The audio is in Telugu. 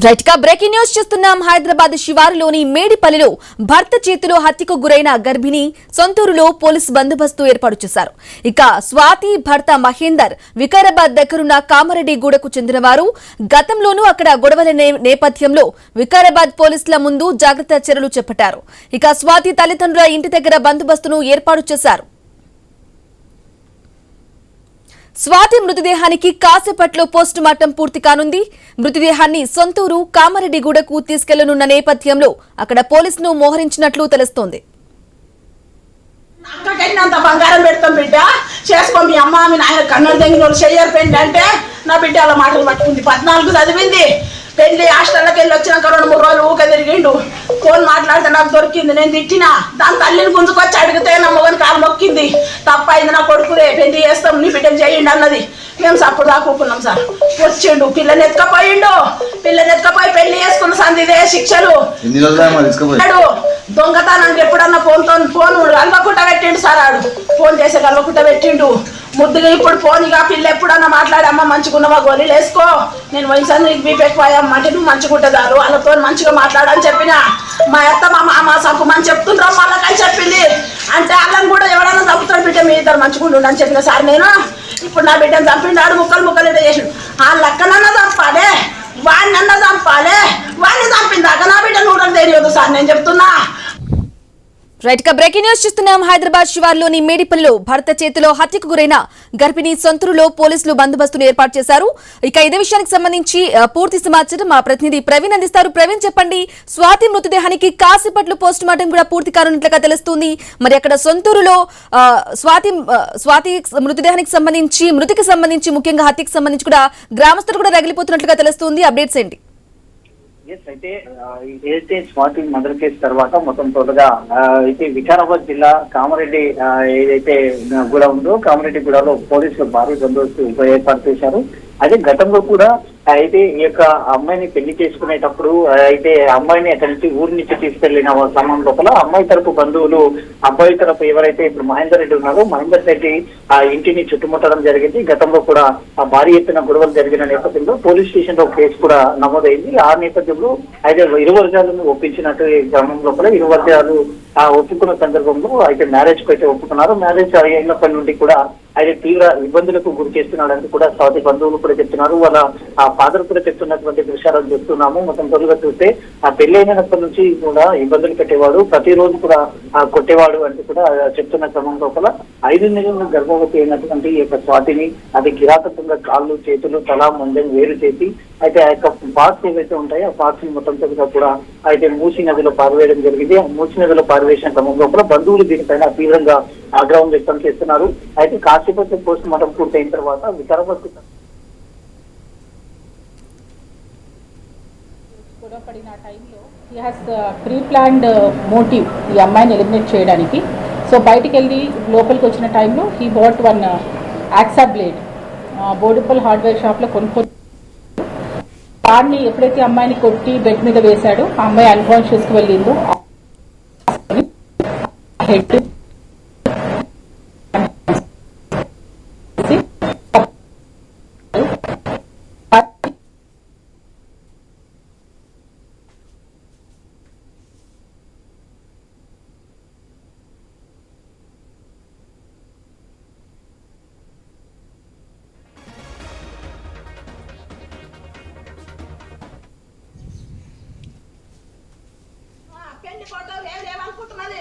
రైట్ గా బ్రేకింగ్ న్యూస్ చూస్తున్నాం. హైదరాబాద్ శివారులోని మేడిపల్లిలో భర్త చేతిలో హత్యకు గురైన గర్భిణి సొంతూరులో పోలీసు బందోబస్తు ఏర్పాటు చేశారు. ఇక స్వాతి భర్త మహేందర్ వికారాబాద్ దగ్గరున్న కామారెడ్డి గూడకు చెందినవారు. గతంలోనూ అక్కడ గొడవల నేపథ్యంలో వికారాబాద్ పోలీసుల ముందు జాగ్రత్త చర్యలు చేపట్టారు. ఇక స్వాతి తల్లిదండ్రుల ఇంటి దగ్గర బందోబస్తును ఏర్పాటు చేశారు. స్వాతి మృతదేహానికి కాసేపట్లో పోస్టు మార్టం పూర్తి కానుంది. మృతదేహాన్ని సొంతూరు కామారెడ్డిగూడకు తీసుకెళ్లనున్న నేపథ్యంలో అక్కడ పోలీసును మోహరించినట్లు తెలుస్తోంది. అంత బంగారం పెడతాం బిడ్డ చేసుకో మీ అమ్మ మీ నాయన కన్నుడు దగ్గర వాళ్ళు చెయ్యరు పెళ్లి అంటే నా బిడ్డ అలా మాటలు పట్టుకుంది. 14 చదివింది. పెళ్లి హాస్టల్లోకి వెళ్ళి వచ్చినాక 2-3 రోజులు ఊక తిరిగిండు. ఫోన్ మాట్లాడితే నాకు దొరికింది. నేను తిట్టినా. దాని తల్లిని గుంజుకొచ్చి అడిగితే నా మొగని కాలు మొక్కింది. తప్పైంది నా కొడుకులే పెళ్లి చేస్తాం నీ బిడ్డను చేయండి అన్నది. మేము సప్పుడు దాక్కున్నాం సార్. వచ్చిండు పిల్లని ఎత్తుకపోయిండు. పిల్లని ఎత్తుకపోయి పెళ్లి చేసుకున్న సందిదే శిక్షలు. దొంగతనానికి ఎప్పుడన్నా ఫోన్ కలవకుండా పెట్టిండు సార్. ఆడు ఫోన్ చేసే కలవకుండా పెట్టిండు. ముద్దుగా ఇప్పుడు ఫోన్ ఇక పిల్ల ఎప్పుడన్నా మాట్లాడమ్మా మంచిగున్నవా గోళీలు వేసుకో నేను వయసు నీకు బీపీ ఎక్కువయ్యమ్మ అంటే నువ్వు మంచిగుంటుందారు వాళ్ళతో మంచిగా మాట్లాడని చెప్పిన. మా అత్త మా మామ సంపమని చెప్తుండ్రా వాళ్ళకని చెప్పింది. అంటే వాళ్ళని కూడా ఎవడన్నా చంపుతాడు బిడ్డ మీ ఇద్దరు మంచిగుండు అని చెప్పిన సార్ నేను. ఇప్పుడు నా బిడ్డను చంపిండు. ఆడు ముక్కలు ఇట్లా చేసిండు. ఆ లెక్కనన్నా చంపాలే వాడినన్నా చంపాలే. వాడిని చంపిందాక నా బిడ్డ నూడని తెలియదు సార్ నేను చెప్తున్నా. రైట్ గా బ్రేకింగ్ న్యూస్ చూస్తున్నాం. హైదరాబాద్ శివార్లోని మేడిపల్లిలో భర్త చేతిలో హత్యకు గురైన గర్భిణి సొంతూరులో పోలీసులు బందోబస్తును ఏర్పాటు చేశారు. ఇక ఇదే విషయానికి సంబంధించి పూర్తి సమాచారం మా ప్రతినిధి ప్రవీణ్ అందిస్తారు. ప్రవీణ్ చెప్పండి, స్వాతి మృతదేహానికి కాసేపట్లో పోస్ట్ మార్టం కూడా పూర్తి కానున్నట్లుగా తెలుస్తుంది. మరి అక్కడ సొంతూరులో స్వాతి మృతదేహానికి సంబంధించి మృతికి సంబంధించి ముఖ్యంగా హత్యకు సంబంధించి కూడా గ్రామస్తులు కూడా రగిలిపోతున్నట్లుగా తెలుస్తుంది. అప్డేట్స్ ఏంటి? అయితే ఏదైతే స్వాతి మర్డర్ కేసు తర్వాత మొత్తం టోటల్గా అయితే వికారాబాద్ జిల్లా కామారెడ్డి ఏదైతే గూడ ఉందో కామారెడ్డి గూడలో పోలీసులు భారీ బందోబస్తు ఏర్పాటు చేశారు. అదే గతంలో కూడా అయితే ఈ యొక్క అమ్మాయిని పెళ్లి చేసుకునేటప్పుడు అయితే అమ్మాయిని అక్కడి నుంచి ఊరి నుంచి తీసుకెళ్లిన సమయం లోపల అమ్మాయి తరపు బంధువులు అబ్బాయి తరపు ఎవరైతే ఇప్పుడు మహేందర్ రెడ్డి ఉన్నారో మహేందర్ రెడ్డి ఆ ఇంటిని చుట్టుముట్టడం జరిగింది. గతంలో కూడా ఆ భారీ ఎత్తున గొడవలు జరిగిన నేపథ్యంలో పోలీస్ స్టేషన్ లో కేసు కూడా నమోదైంది. ఆ నేపథ్యంలో అయితే ఇరు వర్గాలను ఒప్పించినట్టు గ్రామం లోపల ఇరు వర్గాలు ఒప్పుకున్న సందర్భంలో అయితే మ్యారేజ్ కు అయితే ఒప్పుకున్నారు. మ్యారేజ్ అయినప్పటి నుండి కూడా అయితే తీవ్ర ఇబ్బందులకు గురి చేస్తున్నాడని కూడా స్వాతి బంధువులు కూడా చెప్తున్నారు. వాళ్ళ ఆ ఫాదర్ కూడా చెప్తున్నటువంటి దృశ్యాలను చూస్తున్నాము. మొత్తం తొలిగా చూస్తే ఆ పెళ్లైనప్పటి నుంచి కూడా ఇబ్బందులు పెట్టేవాడు, ప్రతిరోజు కూడా కొట్టేవాడు అంటూ కూడా చెప్తున్న క్రమం లోపల 5 నెలలు గర్భవతి అయినటువంటి ఈ యొక్క స్వాతిని అది కిరాతకంగా కాళ్ళు చేతులు తల ముందని వేరు చేసి అయితే ఆ యొక్క పార్ట్స్ ఏవైతే ఉంటాయో ఆ పార్ట్స్ ని మొత్తం తొలిగా కూడా అయితే మూసీ నదిలో పారవేయడం జరిగింది. ఆ మూసీ నదిలో పారవేసిన క్రమం లోపల బంధువులు దీనిపైన తీవ్రంగా ఆగ్రహం వ్యక్తం చేస్తున్నారు. అయితే కాసేపటి పోస్ట్ మార్టం పూర్తయిన తర్వాత వికారాబాద్ గొడవపడిన టైంలో he has pre planned motive ఈ అమ్మాయిని ఎలిమినేట్ చేయడానికి. సో బయటికి వెళ్ళి లోపలికి వచ్చిన టైంలో he bought 1 hacksaw blade Boduppal hardware షాప్లో కొనుక్కొని వాడిని ఎప్పుడైతే అమ్మాయిని కొట్టి బెడ్ మీద వేశాడో ఆ అమ్మాయి అన్కాన్షియస్కి వెళ్ళిందో హెడ్ పెళ్లి ఫోటో ఏమనుకుంటున్నది